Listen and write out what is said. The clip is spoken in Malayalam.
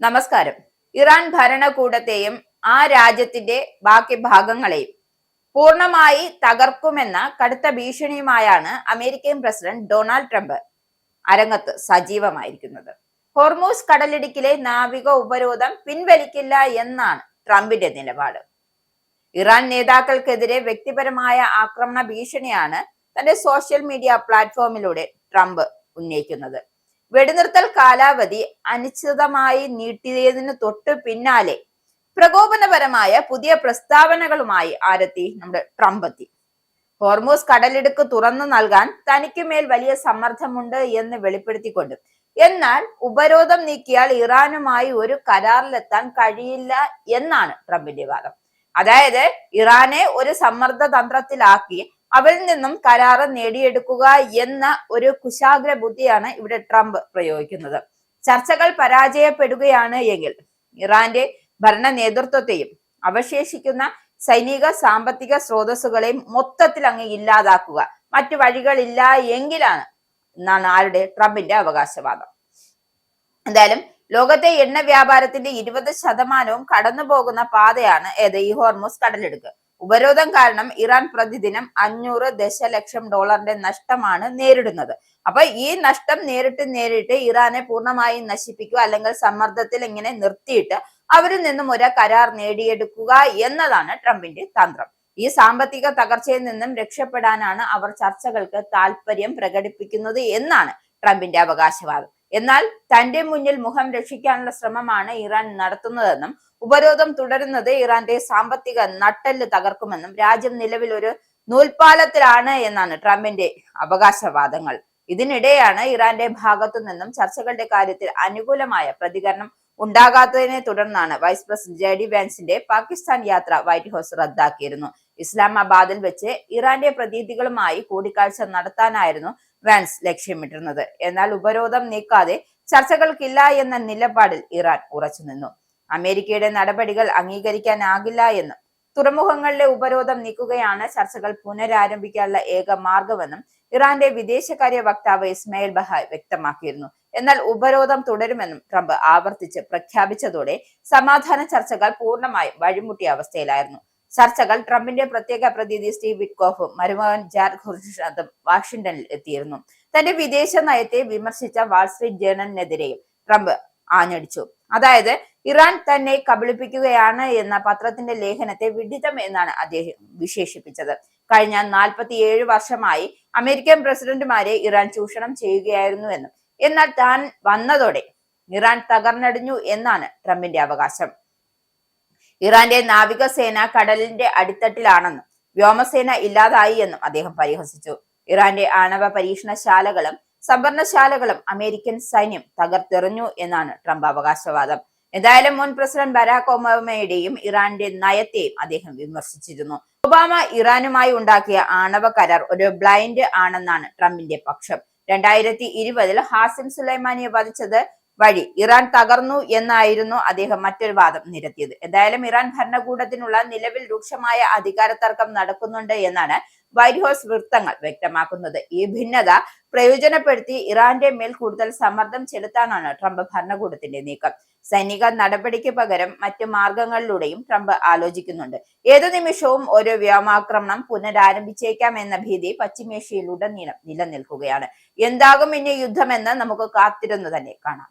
നമസ്കാരം. ഇറാൻ ഭരണകൂടത്തെയും ആ രാജ്യത്തിന്റെ ബാക്കി ഭാഗങ്ങളെയും പൂർണ്ണമായി തകർക്കുമെന്ന കടുത്ത ഭീഷണിയുമായാണ് അമേരിക്കൻ പ്രസിഡന്റ് ഡൊണാൾഡ് ട്രംപ് അരങ്ങത്ത് സജീവമായിരിക്കുന്നത്. ഹോർമൂസ് കടലിടുക്കിലെ നാവിക ഉപരോധം പിൻവലിക്കില്ല എന്നാണ് ട്രംപിന്റെ നിലപാട്. ഇറാൻ നേതാക്കൾക്കെതിരെ വ്യക്തിപരമായ ആക്രമണ ഭീഷണിയാണ് തന്റെ സോഷ്യൽ മീഡിയ പ്ലാറ്റ്ഫോമിലൂടെ ട്രംപ് ഉന്നയിക്കുന്നത്. വെടിനിർത്തൽ കാലാവധി അനിശ്ചിതമായി നീട്ടിയതിന് തൊട്ടു പിന്നാലെ പ്രകോപനപരമായ പുതിയ പ്രസ്താവനകളുമായി ആരെത്തി? നമ്മുടെ ട്രംപ് എത്തി. ഹോർമൂസ് കടലിടുക്ക് തുറന്നു നൽകാൻ തനിക്ക് മേൽ വലിയ സമ്മർദ്ദമുണ്ട് എന്ന് വെളിപ്പെടുത്തിക്കൊണ്ട്, എന്നാൽ ഉപരോധം നീക്കിയാൽ ഇറാനുമായി ഒരു കരാറിലെത്താൻ കഴിയില്ല എന്നാണ് ട്രംപിന്റെ വാദം. അതായത് ഇറാനെ ഒരു സമ്മർദ്ദ തന്ത്രത്തിലാക്കി അവരിൽ നിന്നും കരാറ് നേടിയെടുക്കുക എന്ന ഒരു കുശാഗ്ര ബുദ്ധിയാണ് ഇവിടെ ട്രംപ് പ്രയോഗിക്കുന്നത്. ചർച്ചകൾ പരാജയപ്പെടുകയാണ് എങ്കിൽ ഇറാന്റെ ഭരണ നേതൃത്വത്തെയും അവശേഷിക്കുന്ന സൈനിക സാമ്പത്തിക സ്രോതസ്സുകളെയും മൊത്തത്തിൽ അങ്ങ് ഇല്ലാതാക്കുക, മറ്റു വഴികളില്ല എങ്കിലാണ് എന്നാണ് ആരുടെ? ട്രംപിന്റെ അവകാശവാദം. എന്തായാലും ലോകത്തെ എണ്ണ വ്യാപാരത്തിന്റെ 20% കടന്നു പോകുന്ന പാതയാണ് ഈ ഹോർമൂസ് കടലിടുക്ക്. ഉപരോധം കാരണം ഇറാൻ പ്രതിദിനം 500 ദശലക്ഷം ഡോളറിന്റെ നഷ്ടമാണ് നേരിടുന്നത്. അപ്പൊ ഈ നഷ്ടം നേരിട്ട് ഇറാനെ പൂർണ്ണമായി നശിപ്പിക്കുക, അല്ലെങ്കിൽ സമ്മർദ്ദത്തിൽ ഇങ്ങനെ നിർത്തിയിട്ട് അവരിൽ നിന്നും ഒരു കരാർ നേടിയെടുക്കുക എന്നതാണ് ട്രംപിന്റെ തന്ത്രം. ഈ സാമ്പത്തിക തകർച്ചയിൽ നിന്നും രക്ഷപ്പെടാനാണ് അവർ ചർച്ചകൾക്ക് താല്പര്യം പ്രകടിപ്പിക്കുന്നത് എന്നാണ് ട്രംപിന്റെ അവകാശവാദം. എന്നാൽ തന്റെ മുന്നിൽ മുഖം രക്ഷിക്കാനുള്ള ശ്രമമാണ് ഇറാൻ നടത്തുന്നതെന്നും ഉപരോധം തുടരുന്നത് ഇറാന്റെ സാമ്പത്തിക നട്ടെല്ല് തകർക്കുമെന്നും രാജ്യം നിലവിൽ ഒരു നൂൽപാലത്തിലാണ് എന്നാണ് ട്രംപിന്റെ അവകാശവാദങ്ങൾ. ഇതിനിടെയാണ് ഇറാന്റെ ഭാഗത്തു നിന്നും ചർച്ചകളുടെ കാര്യത്തിൽ അനുകൂലമായ പ്രതികരണം ഉണ്ടാകാത്തതിനെ തുടർന്നാണ് വൈസ് പ്രസിഡന്റ് JD വാൻസിന്റെ പാകിസ്ഥാൻ യാത്ര വൈറ്റ് ഹൗസ് റദ്ദാക്കിയിരുന്നു. ഇസ്ലാമാബാദിൽ വെച്ച് ഇറാന്റെ പ്രതിനിധികളുമായി കൂടിക്കാഴ്ച നടത്താനായിരുന്നു വാൻസ് ലക്ഷ്യമിട്ടിരുന്നത്. എന്നാൽ ഉപരോധം നീക്കാതെ ചർച്ചകൾക്കില്ല എന്ന നിലപാടിൽ ഇറാൻ ഉറച്ചുനിന്നു. അമേരിക്കയുടെ നടപടികൾ അംഗീകരിക്കാനാകില്ല എന്നും തുറമുഖങ്ങളിലെ ഉപരോധം നീക്കുകയാണ് ചർച്ചകൾ പുനരാരംഭിക്കാനുള്ള ഏക മാർഗമെന്നും ഇറാന്റെ വിദേശകാര്യ വക്താവ് ഇസ്മായിൽ ബഹായ് വ്യക്തമാക്കിയിരുന്നു. എന്നാൽ ഉപരോധം തുടരുമെന്നും ട്രംപ് ആവർത്തിച്ച് പ്രഖ്യാപിച്ചതോടെ സമാധാന ചർച്ചകൾ പൂർണ്ണമായും വഴിമുട്ടിയ അവസ്ഥയിലായിരുന്നു. ചർച്ചകൾ ട്രംപിന്റെ പ്രത്യേക പ്രതിനിധി സ്റ്റീവ് വിറ്റ്കോഫും മരുമകൻ ജാർഡ് ഖുർഷിദും വാഷിംഗ്ടണിൽ എത്തിയിരുന്നു. തന്റെ വിദേശ നയത്തെ വിമർശിച്ച വാൾസ്ട്രീറ്റ് ജേർണലിനെതിരെയും ട്രംപ് ആഞ്ഞടിച്ചു. അതായത് ഇറാൻ തന്നെ കബളിപ്പിക്കുകയാണ് എന്ന പത്രത്തിന്റെ ലേഖനത്തെ വിഡിതം എന്നാണ് അദ്ദേഹം വിശേഷിപ്പിച്ചത്. കഴിഞ്ഞ 47 വർഷമായി അമേരിക്കൻ പ്രസിഡന്റുമാരെ ഇറാൻ ചൂഷണം ചെയ്യുകയായിരുന്നുവെന്നും, എന്നാൽ താൻ വന്നതോടെ ഇറാൻ തകർന്നടിഞ്ഞു എന്നാണ് ട്രംപിന്റെ അവകാശം. ഇറാന്റെ നാവികസേന കടലിന്റെ അടിത്തട്ടിലാണെന്നും വ്യോമസേന ഇല്ലാതായി എന്നും അദ്ദേഹം പരിഹസിച്ചു. ഇറാന്റെ ആണവ പരീക്ഷണശാലകളും സംഭരണശാലകളും അമേരിക്കൻ സൈന്യം തകർത്തെറിഞ്ഞു എന്നാണ് ട്രംപ് അവകാശവാദം. എന്തായാലും മുൻ പ്രസിഡന്റ് ബരാക് ഒബാമയുടെയും ഇറാന്റെ നയത്തെയും അദ്ദേഹം വിമർശിച്ചിരുന്നു. ഒബാമ ഇറാനുമായി ഉണ്ടാക്കിയ ആണവ കരാർ ഒരു ബ്ലൈൻഡ് ആണെന്നാണ് ട്രംപിന്റെ പക്ഷം. 2020 ഹാസിം സുലൈമാനിയെ വധിച്ചത് വഴി ഇറാൻ തകർന്നു എന്നായിരുന്നു അദ്ദേഹം മറ്റൊരു വാദം നിരത്തിയത്. എന്തായാലും ഇറാൻ ഭരണകൂടത്തിനുള്ള നിലവിൽ രൂക്ഷമായ അധികാര തർക്കം നടക്കുന്നുണ്ട് എന്നാണ് വൈറ്റ് ഹൗസ് വൃത്തങ്ങൾ വ്യക്തമാക്കുന്നത്. ഈ ഭിന്നത പ്രയോജനപ്പെടുത്തി ഇറാന്റെ മേൽ കൂടുതൽ സമ്മർദ്ദം ചെലുത്താനാണ് ട്രംപ് ഭരണകൂടത്തിന്റെ നീക്കം. സൈനിക നടപടിക്ക് പകരം മറ്റു മാർഗങ്ങളിലൂടെയും ട്രംപ് ആലോചിക്കുന്നുണ്ട്. ഏതു നിമിഷവും ഒരു വ്യോമാക്രമണം പുനരാരംഭിച്ചേക്കാം എന്ന ഭീതി പശ്ചിമേഷ്യയിലുടനീളം നിലനിൽക്കുകയാണ്. എന്താകും ഇനി യുദ്ധമെന്ന് നമുക്ക് കാത്തിരുന്നു തന്നെ കാണാം.